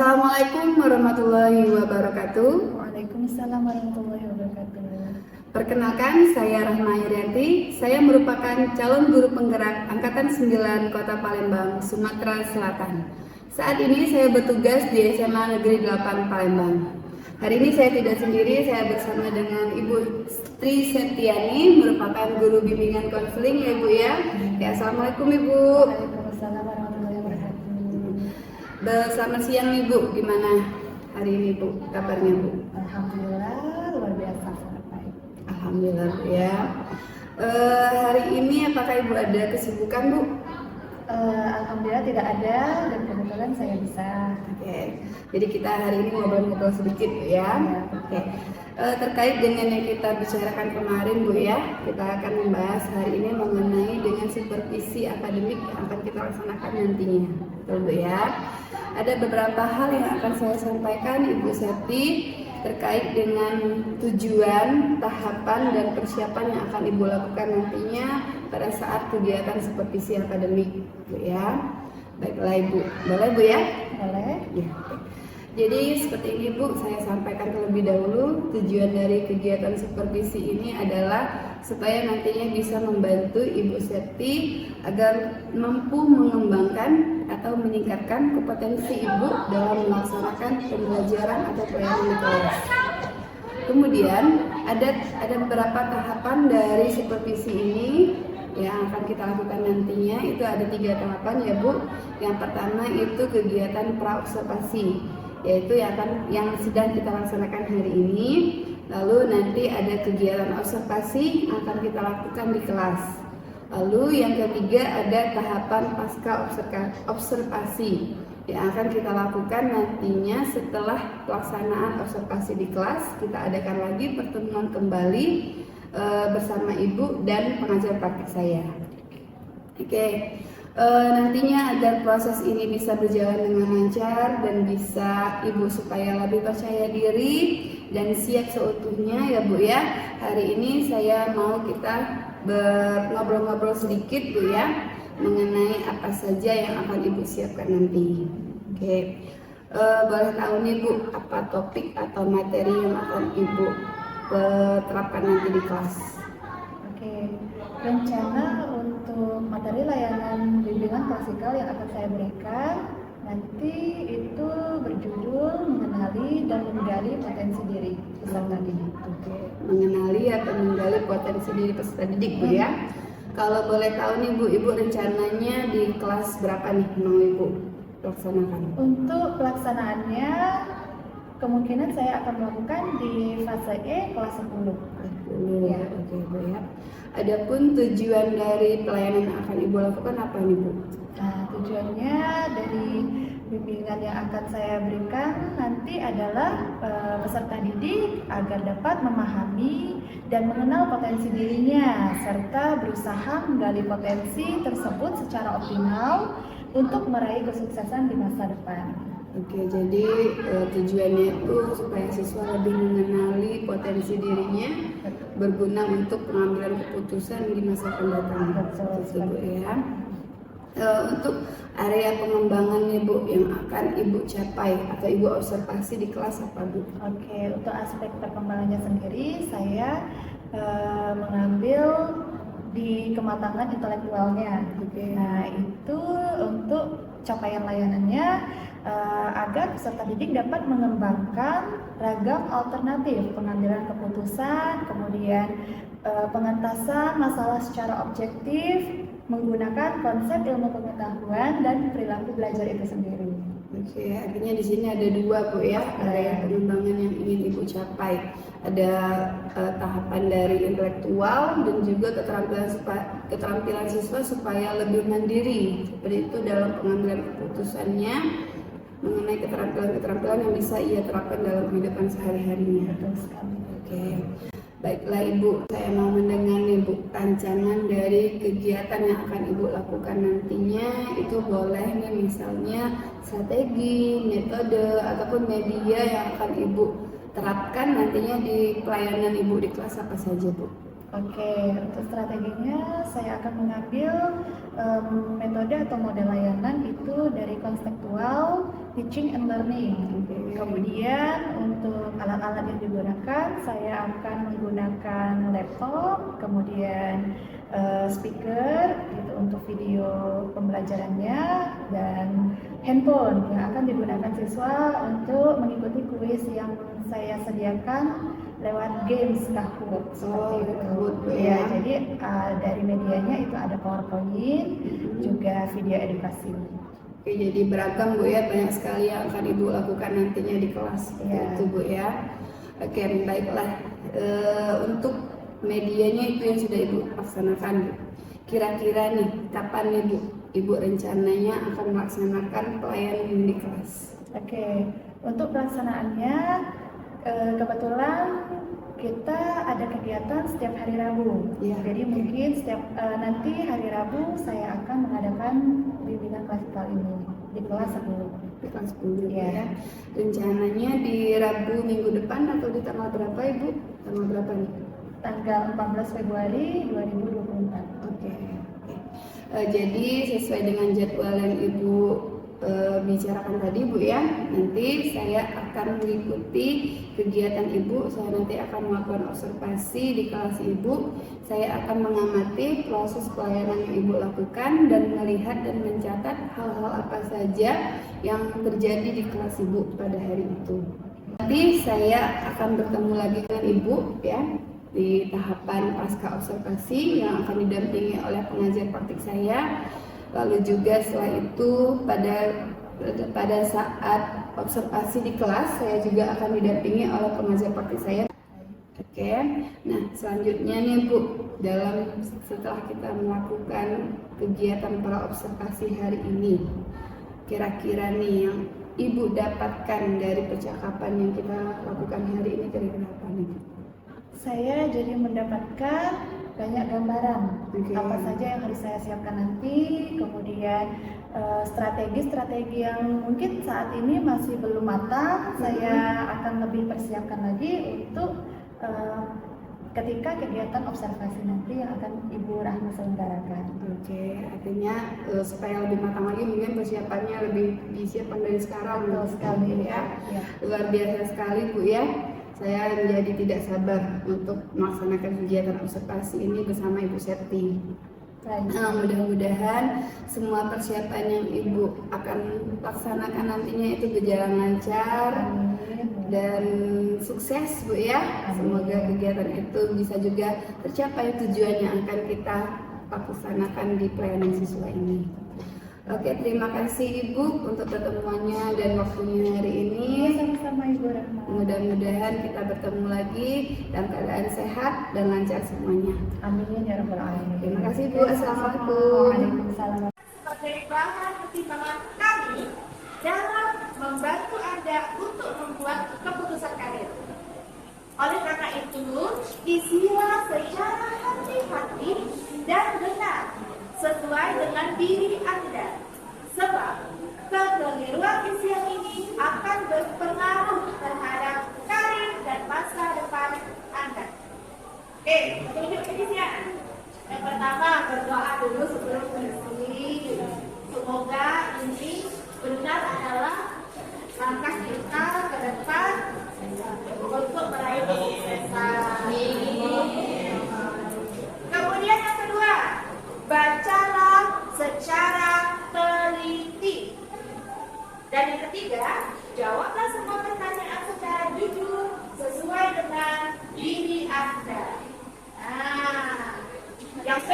Assalamualaikum warahmatullahi wabarakatuh. Waalaikumsalam warahmatullahi wabarakatuh. Perkenalkan, saya Rahma Yurianti. Saya merupakan calon guru penggerak Angkatan 9 Kota Palembang, Sumatera Selatan. Saat ini saya bertugas di SMA Negeri 8 Palembang. Hari ini saya tidak sendiri, saya bersama dengan Ibu Tri Septiani, merupakan guru bimbingan konseling ya Ibu ya. Assalamualaikum Ibu. Waalaikumsalam warahmatullahi wabarakatuh. Selamat siang Ibu, gimana hari ini Bu, kabarnya Bu? Alhamdulillah luar biasa sangat baik. Alhamdulillah ya. Hari ini apakah Ibu ada kesibukan Bu? Alhamdulillah tidak ada dan kebetulan saya bisa. Oke, jadi kita hari ini ngobrol-ngobrol sedikit Bu ya. Oke. Terkait dengan yang kita bicarakan kemarin Bu ya, kita akan membahas hari ini mengenai dengan supervisi akademik yang akan kita laksanakan nantinya, betul Bu ya. Ada beberapa hal yang akan saya sampaikan Ibu Septi terkait dengan tujuan, tahapan, dan persiapan yang akan Ibu lakukan nantinya pada saat kegiatan supervisi akademik Bu ya. Baiklah Ibu, boleh Bu ya? Boleh? Ya. Jadi seperti ini Bu, saya sampaikan terlebih dahulu tujuan dari kegiatan supervisi ini adalah supaya nantinya bisa membantu Ibu Septi agar mampu mengembangkan atau meningkatkan kompetensi Ibu dalam melaksanakan pembelajaran atau pelayanan di kelas. Kemudian ada beberapa tahapan dari supervisi ini yang akan kita lakukan nantinya. Itu ada 3 tahapan ya Bu. Yang pertama itu kegiatan praobservasi, yaitu yang sedang kita laksanakan hari ini. Lalu nanti ada kegiatan observasi yang akan kita lakukan di kelas. Lalu yang ketiga ada tahapan pasca observasi yang akan kita lakukan nantinya setelah pelaksanaan observasi di kelas. Kita adakan lagi pertemuan kembali bersama Ibu dan pengajar praktik saya. Oke. Nantinya agar proses ini bisa berjalan dengan lancar dan bisa Ibu supaya lebih percaya diri dan siap seutuhnya ya Bu ya. Hari ini saya mau kita ngobrol-ngobrol sedikit Bu ya mengenai apa saja yang akan Ibu siapkan nanti. Oke. Boleh tahu nih Bu, apa topik atau materi yang akan Ibu terapkan nanti di kelas? Oke. Rencana untuk materi layanan bimbingan klasikal yang akan saya berikan nanti itu berjudul mengenali dan menggali potensi diri peserta didik. Oke, mengenali atau menggali potensi diri peserta didik Bu ya. Kalau boleh tahu nih Bu, Ibu rencananya di kelas berapa nih mau Ibu laksanakan? Untuk pelaksanaannya kemungkinan saya akan melakukan di fase E kelas 10. Ya. Oke Bu ya. Adapun tujuan dari pelayanan yang akan Ibu lakukan apa nih Bu? Nah, tujuannya dari bimbingan yang akan saya berikan nanti adalah peserta didik agar dapat memahami dan mengenal potensi dirinya serta berusaha menggali potensi tersebut secara optimal untuk meraih kesuksesan di masa depan. Oke, jadi tujuannya itu supaya siswa lebih mengenali potensi dirinya, berguna untuk pengambilan keputusan di masa akan datang. Betul ya. Untuk area pengembangannya Bu yang akan Ibu capai atau Ibu observasi di kelas apa Bu? Oke, untuk aspek perkembangannya sendiri saya mengambil di kematangan intelektualnya. Nah, itu untuk capaian layanannya agar peserta didik dapat mengembangkan ragam alternatif pengambilan keputusan, kemudian pengentasan masalah secara objektif menggunakan konsep ilmu pengetahuan dan perilaku belajar itu sendiri. Oke, artinya di sini ada 2 Bu ya, area pengembangan yang ingin Ibu capai. Ada tahapan dari intelektual dan juga keterampilan siswa supaya lebih mandiri. Seperti itu dalam pengambilan keputusannya mengenai keterampilan-keterampilan yang bisa ia terapkan dalam kehidupan sehari-harinya. Oke. Baiklah Ibu, saya mau mendengar nih Bu, rancangan dari kegiatan yang akan Ibu lakukan nantinya. Itu boleh nih misalnya strategi, metode, ataupun media yang akan Ibu terapkan nantinya di pelayanan Ibu di kelas apa saja Bu? Oke, untuk strateginya saya akan mengambil metode atau model layanan itu dari konseptual, teaching and learning. Oke. Kemudian untuk alat-alat yang digunakan, saya akan menggunakan laptop, kemudian speaker gitu untuk video pembelajarannya, dan handphone yang akan digunakan siswa untuk mengikuti kuis yang saya sediakan lewat games Kahoot seperti itu. Kahoot, Ya, ya. jadi dari medianya itu ada PowerPoint, juga video edukasi. Oke, jadi beragam Bu ya, banyak sekali yang akan Ibu lakukan nantinya di kelas seperti Ya. itu Bu ya. Oke, baiklah. Untuk medianya itu yang sudah Ibu laksanakan Bu. Kira-kira nih, kapan nih Bu Ibu rencananya akan melaksanakan pelayanan ini di kelas? Oke, untuk pelaksanaannya kebetulan kita ada kegiatan setiap hari Rabu. Iya. Jadi mungkin setiap nanti hari Rabu saya akan mengadakan bimbingan klasikal ini di kelas 10. Di kelas 10 Iya. ya. Rencananya di Rabu minggu depan atau di tanggal berapa Ibu? Tanggal berapa nih? Tanggal 14 Februari 2024. Oke. Jadi sesuai dengan jadwal yang Ibu bicarakan tadi Bu ya, nanti saya akan mengikuti kegiatan Ibu. Saya nanti akan melakukan observasi di kelas Ibu. Saya akan mengamati proses pelayanan yang Ibu lakukan dan melihat dan mencatat hal-hal apa saja yang terjadi di kelas Ibu pada hari itu. Nanti saya akan bertemu lagi dengan Ibu ya di tahapan pasca observasi yang akan didampingi oleh pengajar praktik saya. Lalu juga setelah itu pada saat observasi di kelas saya juga akan didampingi oleh pengajar praktik saya. Oke, nah selanjutnya nih Bu, setelah kita melakukan kegiatan para observasi hari ini, kira-kira nih yang Ibu dapatkan dari percakapan yang kita lakukan hari ini kira-kira apa nih? Saya jadi mendapatkan banyak gambaran apa saja yang harus saya siapkan nanti, kemudian strategi-strategi yang mungkin saat ini masih belum matang, saya akan lebih persiapkan lagi untuk ketika kegiatan observasi nanti yang akan Ibu Rahma selenggarakan. Oke, artinya supaya lebih matang lagi mungkin persiapannya lebih disiapkan dari sekarang. Betul sekali ya. ya. Luar biasa sekali Bu ya. Saya menjadi tidak sabar untuk melaksanakan kegiatan observasi ini bersama Ibu Septi. Nah, mudah-mudahan semua persiapan yang Ibu akan laksanakan nantinya itu berjalan lancar dan sukses Bu ya. Semoga kegiatan itu bisa juga tercapai tujuan yang akan kita laksanakan di pelayanan siswa ini. Oke, terima kasih Ibu untuk pertemuannya dan waktunya hari ini. Sama-sama Ibu Rahma. Mudah-mudahan kita bertemu lagi dalam keadaan sehat dan lancar semuanya. Amin ya rabbal alamin. Terima kasih Bu. Assalamualaikum. Waalaikumsalam. Sebagai bahan pertimbangan kami dalam membantu Anda untuk membuat keputusan karir. Oleh karena itu, isilah secara hati-hati dan benar sesuai dengan diri Anda. Sebab kekeliruan isian ini akan berpengaruh terhadap karir dan masa depan Anda. Oke, tunjuk isian. Yang pertama, berdoa dulu sebelum mengisi. Semoga ini benar adalah langkah kita ke depan untuk meraih kesuksesan. Kemudian yang kedua, bacalah secara teliti. Dan yang ketiga, jawablah semua pertanyaan secara jujur sesuai dengan diri Anda. Nah, yang B,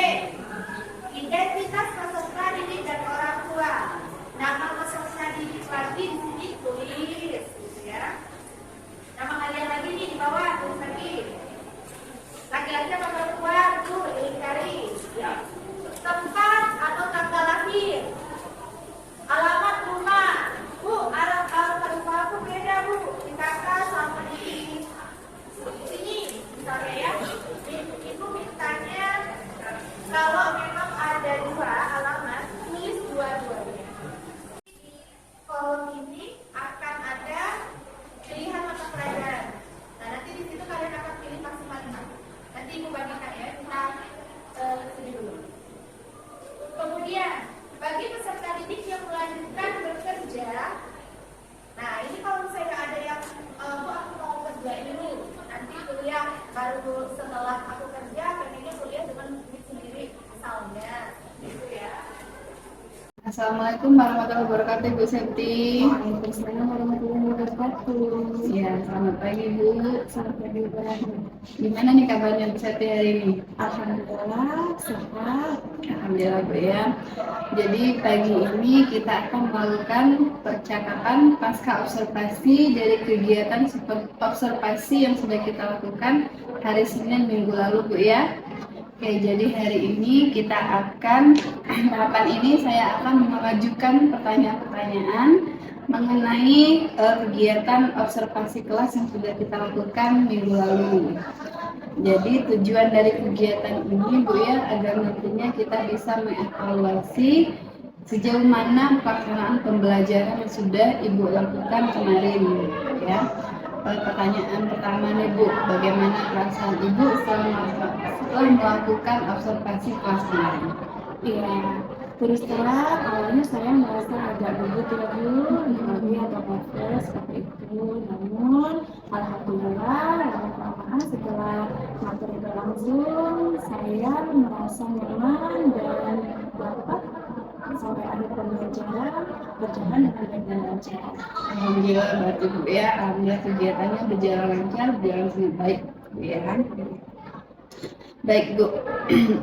identitas peserta didik dan orang tua. Nama peserta didik lagi di sini tulis, ya. Nama kalian lagi nih di bawah tulis lagi. Laki-laki apa perempuan tuh dilingkari. Ya. Tempat atau tanggal lahir, alamat rumah. Bu, alamat rumah aku beda Bu, di kakak sama di sini misalnya ya. Ibu mintanya kalau memang ada dua alamat, tulis dua-duanya. Kolom ini akan ada pilihan mata pelajaran. Nah nanti di Assalamualaikum warahmatullahi wabarakatuh, Ibu Septi. Waalaikumsalam warahmatullahi wabarakatuh. Ya, selamat pagi Bu. Selamat pagi, Ibu. Gimana nih kabarnya Bu Septi hari ini? Alhamdulillah sehat. Alhamdulillah Bu ya. Jadi pagi ini kita akan melakukan percakapan pasca observasi dari kegiatan observasi yang sudah kita lakukan hari Senin minggu lalu Bu ya. Oke, jadi hari ini kita akan, tahapan ini saya akan mengajukan pertanyaan-pertanyaan mengenai kegiatan observasi kelas yang sudah kita lakukan minggu lalu. Jadi tujuan dari kegiatan ini Bu ya, agar nantinya kita bisa mengevaluasi sejauh mana pelaksanaan pembelajaran yang sudah Ibu lakukan kemarin ya. Pertanyaan pertama nih Bu, bagaimana perasaan Ibu setelah melakukan observasi kelas kemarin? Iya, terus terang awalnya saya merasa agak gugup ya Bu, lagi agak nervous seperti itu. Namun alhamdulillah lama-kelamaan setelah materi berlangsung, saya merasa nyaman dan dapat sampai akhir pembelajaran berjalan dengan baik dan lancar. Alhamdulillah berarti Bu ya, alhamdulillah kegiatannya berjalan lancar, berjalan dengan baik Bu ya. Baik Bu,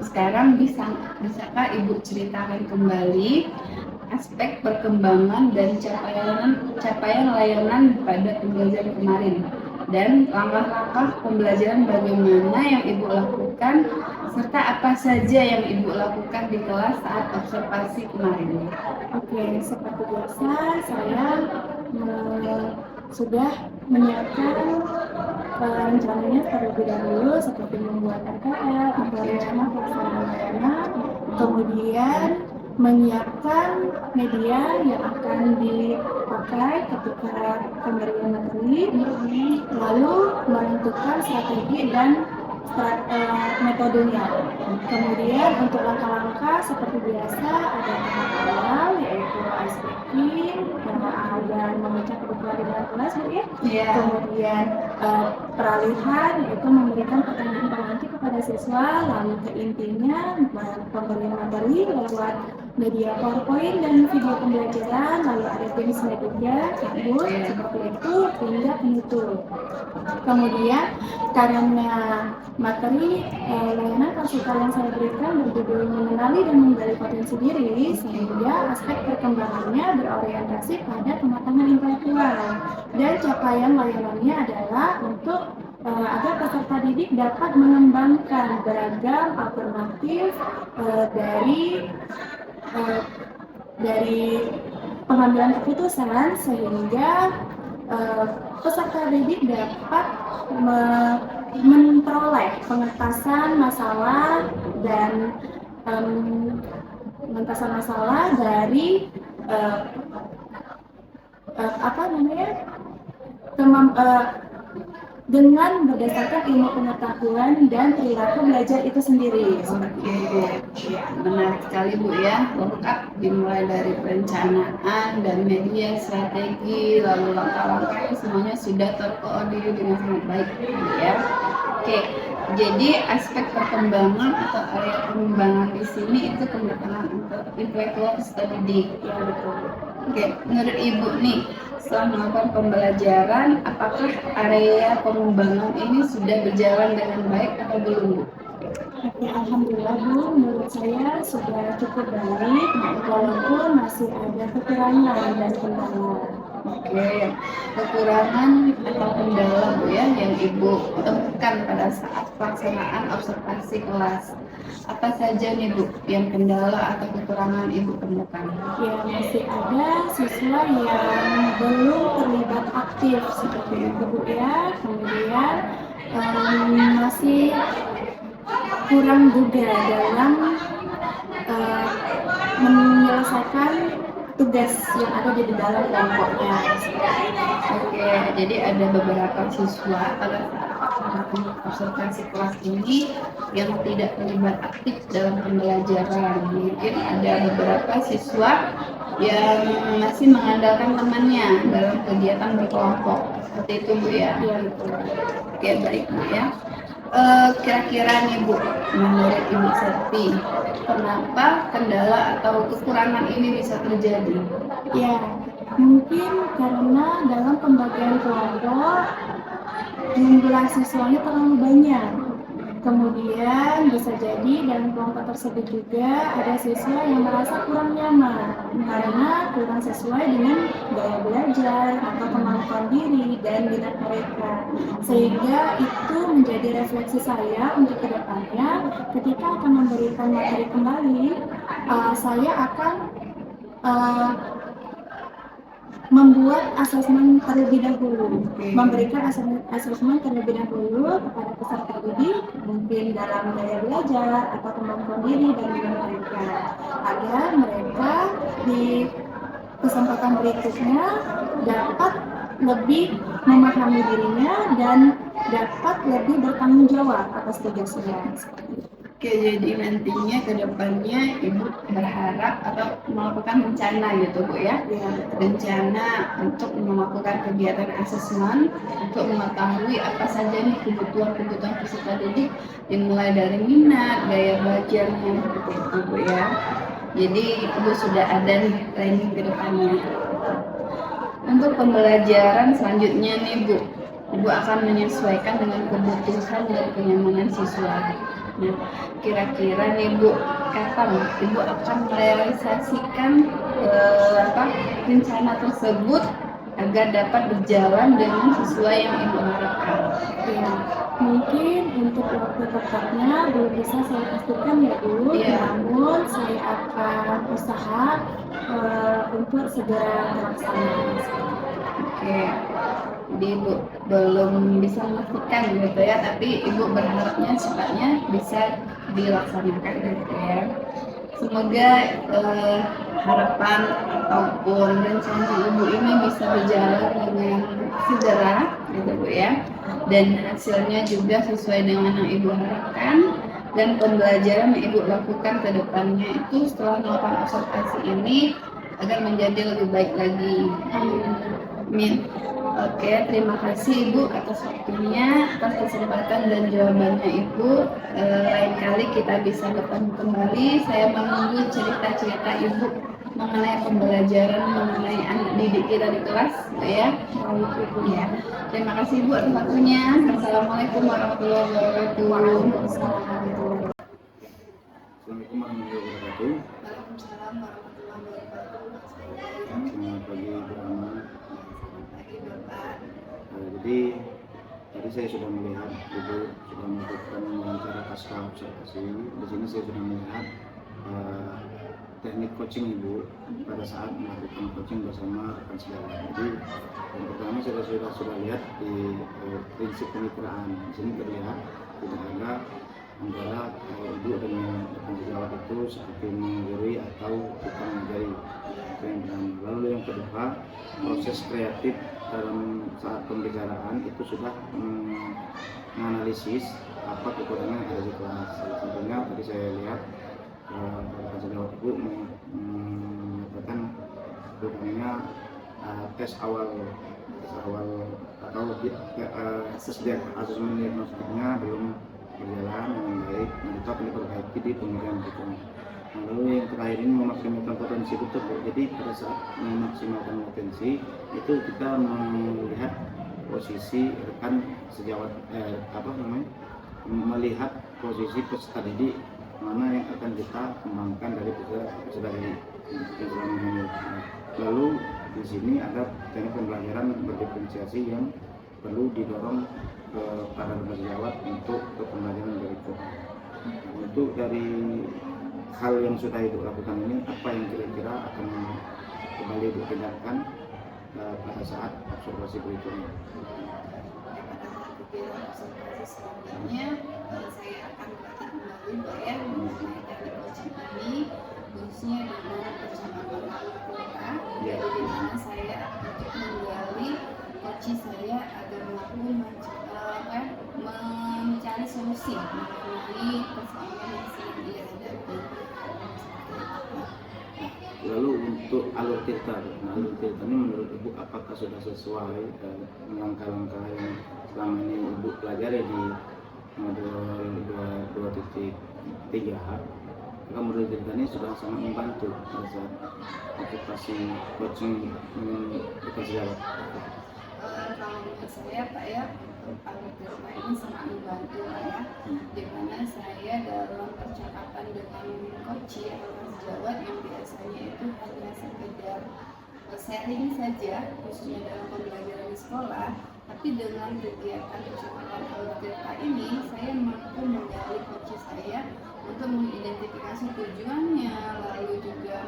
sekarang bisakah Ibu ceritakan kembali aspek perkembangan dan capaian layanan pada pembelajaran kemarin dan langkah-langkah pembelajaran bagaimana yang Ibu lakukan serta apa saja yang Ibu lakukan di kelas saat observasi kemarin? Oke, seperti biasa saya sudah menyiapkan rencananya terlebih dahulu seperti membuat RKL atau rencana pelaksanaan layanan, kemudian menyiapkan media yang akan dipakai ketika pemberian materi, lalu menentukan strategi dan metodenya. Kemudian untuk langkah-langkah seperti biasa ada tahap awal yaitu ice breaking, ada memecah kebutuhan di dalam kelas ya. Iya. Kemudian peralihan yaitu memberikan pertanyaan pengganti kepada siswa, lalu ke intinya pemberian materi lewat media PowerPoint dan video pembelajaran, lalu ada finish media, kabut, seperti itu hingga penutup. Kemudian karena materi layanan konsultan yang saya berikan berjudul mengenali dan menggali potensi diri, sehingga aspek perkembangannya berorientasi pada kematangan intelektual dan capaian layanannya adalah untuk agar peserta didik dapat mengembangkan beragam alternatif dari pengambilan keputusan sehingga peserta didik dapat memperoleh pengentasan masalah dan dari dengan berdasarkan ilmu pengetahuan dan perilaku belajar itu sendiri. Oke, menarik sekali Bu ya, lengkap dimulai dari perencanaan dan media strategi lalu langkah-langkahnya semuanya sudah terkoordinir dengan sangat baik Bu ya. Oke, jadi aspek perkembangan atau area pengembangan di sini itu kematangan intelektual peserta didik. Ya, betul. Oke, menurut Ibu nih, setelah melakukan pembelajaran, apakah area pengembangan ini sudah berjalan dengan baik atau belum Bu? Ya, alhamdulillah Bu, menurut saya sudah cukup baik, walaupun masih ada kekurangan dan kendala. Oke, kekurangan atau kendala Bu ya yang Ibu temukan pada saat pelaksanaan observasi kelas. Apa saja nih Bu yang kendala atau kekurangan Ibu temukan? Ya, masih ada siswa yang belum terlibat aktif seperti itu Bu ya. Kemudian masih kurang juga dalam menyelesaikan tugas yang ada di dalam kelompoknya. Oke, jadi ada beberapa siswa pada saat observasi kelas ini yang tidak terlibat aktif dalam pembelajaran. Mungkin ada beberapa siswa yang masih mengandalkan temannya dalam kegiatan berkelompok. Seperti itu Bu ya. Iya, betul. Oke, baik Bu ya. Kira-kira nih Bu, menurut Ibu Septi, kenapa kendala atau kekurangan ini bisa terjadi? Ya, mungkin karena dalam pembagian kelompok jumlah siswanya terlalu banyak. Kemudian bisa jadi dalam kelompok tersebut juga ada siswa yang merasa kurang nyaman karena kurang sesuai dengan gaya belajar atau kemampuan diri dan minat mereka. Sehingga itu menjadi refleksi saya untuk kedepannya ketika akan memberikan materi kembali, saya akan uh, membuat asesmen terlebih dahulu, memberikan asesmen terlebih dahulu kepada peserta didik, mungkin dalam gaya belajar atau kemampuan diri dan minat mereka, agar mereka di kesempatan berikutnya dapat lebih memahami dirinya dan dapat lebih bertanggung jawab atas tugasnya. Oke, jadi nantinya ke depannya Ibu berharap atau melakukan rencana gitu Bu ya? Rencana untuk melakukan kegiatan asesmen untuk mengetahui apa saja nih kebutuhan peserta didik, dimulai dari minat, gaya belajarnya seperti itu Bu ya. Jadi Ibu sudah ada nih training ke depannya. Untuk pembelajaran selanjutnya nih Bu, Ibu akan menyesuaikan dengan kebutuhan dan kenyamanan siswa. Nah, kira-kira nih Bu, kapan Ibu akan merealisasikan rencana tersebut agar dapat berjalan dengan sesuai yang Ibu harapkan? Ya, mungkin untuk waktu tepatnya belum bisa saya pastikan ya Bu, namun saya akan usaha untuk segera terlaksana. Oke, jadi Ibu belum bisa memastikan gitu ya, tapi Ibu berharapnya cepatnya bisa dilaksanakan gitu ya. Semoga harapan ataupun rencana Ibu ini bisa berjalan dengan segera gitu Bu ya, dan hasilnya juga sesuai dengan yang Ibu harapkan, dan pembelajaran yang Ibu lakukan ke depannya itu setelah melakukan observasi ini agar menjadi lebih baik lagi. Amin. Oke, terima kasih Ibu atas waktunya, atas kesempatan dan jawabannya Ibu. Lain kali kita bisa bertemu kembali. Saya menunggu cerita-cerita Ibu mengenai pembelajaran mengenai anak didik kita di kelas, ya. Ya. Terima kasih Ibu atas waktunya. Assalamualaikum warahmatullahi wabarakatuh. Assalamualaikum warahmatullahi wabarakatuh. Waalaikumsalam warahmatullahi wabarakatuh. Selamat pagi bersama. Jadi tadi saya sudah melihat Ibu sudah melakukan wawancara pasca observasi. Di sini saya sudah melihat teknik coaching Ibu pada saat melakukan coaching bersama rekan sejawat. Jadi yang pertama saya sudah lihat di prinsip kemitraan. Di sini terlihat tidak ada antara Ibu dengan rekan sejawat itu seperti mengajari atau kita mengajari. Lalu yang kedua, proses kreatif dalam saat pembicaraan itu sudah menganalisis apa kekurangan yang ada di kelas. Salah satunya tadi saya lihat rekan sejawat Ibu mengatakan rupanya tes awal atau asesmen diagnostiknya belum berjalan dengan baik, maka perlu diperbaiki di pemilihan berikutnya. Lalu yang terakhir ini memaksimalkan potensi betul. Jadi pada saat memaksimalkan potensi itu kita melihat posisi rekan sejawat melihat posisi peserta didik mana yang akan kita kembangkan dari peserta didik. Lalu di sini ada teknik pembelajaran berdiferensiasi yang perlu didorong ke para sejawat untuk pembelajaran berikutnya. Untuk dari hal yang sudah Ibu lakukan ini, apa yang kira-kira akan kembali Ibu kerjakan pada saat observasi berikutnya? Selanjutnya saya akan berlatih kembali Mbak ya mengenai teknik coaching ini, khususnya dengan percakapan kita, di mana saya untuk menggali coaching saya agar mampu mencari solusi mengenai persoalan yang sedang dihadapi. Lalu untuk alur cerita ini menurut Ibu apakah sudah sesuai langkah-langkah yang selama ini Ibu pelajari di modul 2.3, maka modul cerita ini sudah sangat membantu pada saat motivasi coaching dengan sejawat. Kalau menurut saya Pak ya, untuk alur cerita ini sangat membantu Pak ya, dimana saya dalam percakapan dengan coach atau sejawat yang biasanya itu hanya sekedar sharing saja, khususnya dalam pembelajaran di sekolah, tapi dengan kegiatan percakapan alur cerita ini saya mampu menggali coach saya untuk mengidentifikasi tujuannya, lalu juga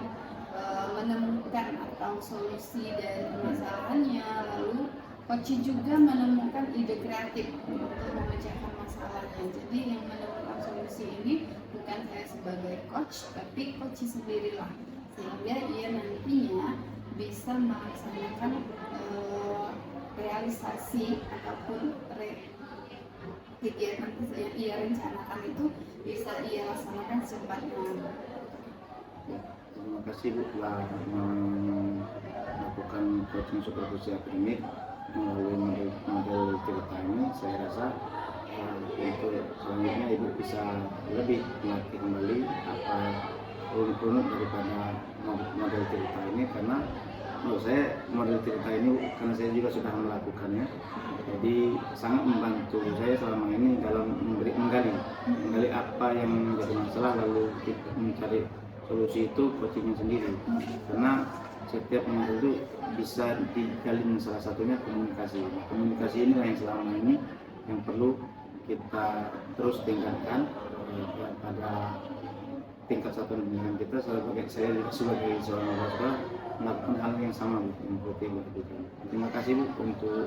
menemukan atau solusi dari permasalahannya, lalu coach juga menemukan ide kreatif untuk memecahkan masalahnya. Jadi yang menemukan solusi ini bukan saya sebagai coach, tapi coach sendirilah, sehingga ia nantinya bisa melaksanakan realisasi ataupun kegiatan yang ia rencanakan itu bisa ia laksanakan secepatnya. Terima kasih Bu telah melakukan coaching supervisi akademik melalui model cerita ini. Saya rasa untuk selanjutnya Ibu bisa lebih melatih kembali apa runut-runut daripada model cerita ini, karena menurut saya model cerita ini, karena saya juga sudah melakukannya, jadi sangat membantu saya selama ini dalam menggali apa yang menjadi masalah, lalu kita mencari solusi itu coachingnya sendiri, karena setiap masalah itu bisa dijalin, salah satunya komunikasi inilah yang selama ini yang perlu kita terus tingkatkan pada tingkat satuan pendidikan kita. Saya sebagai seorang mahasiswa melakukan hal yang sama seperti Ibu lakukan. Terima kasih Bu untuk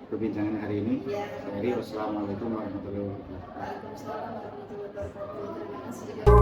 perbincangan hari ini. Wassalamualaikum warahmatullahi wabarakatuh. Waalaikumsalam warahmatullahi wabarakatuh. Terima kasih juga.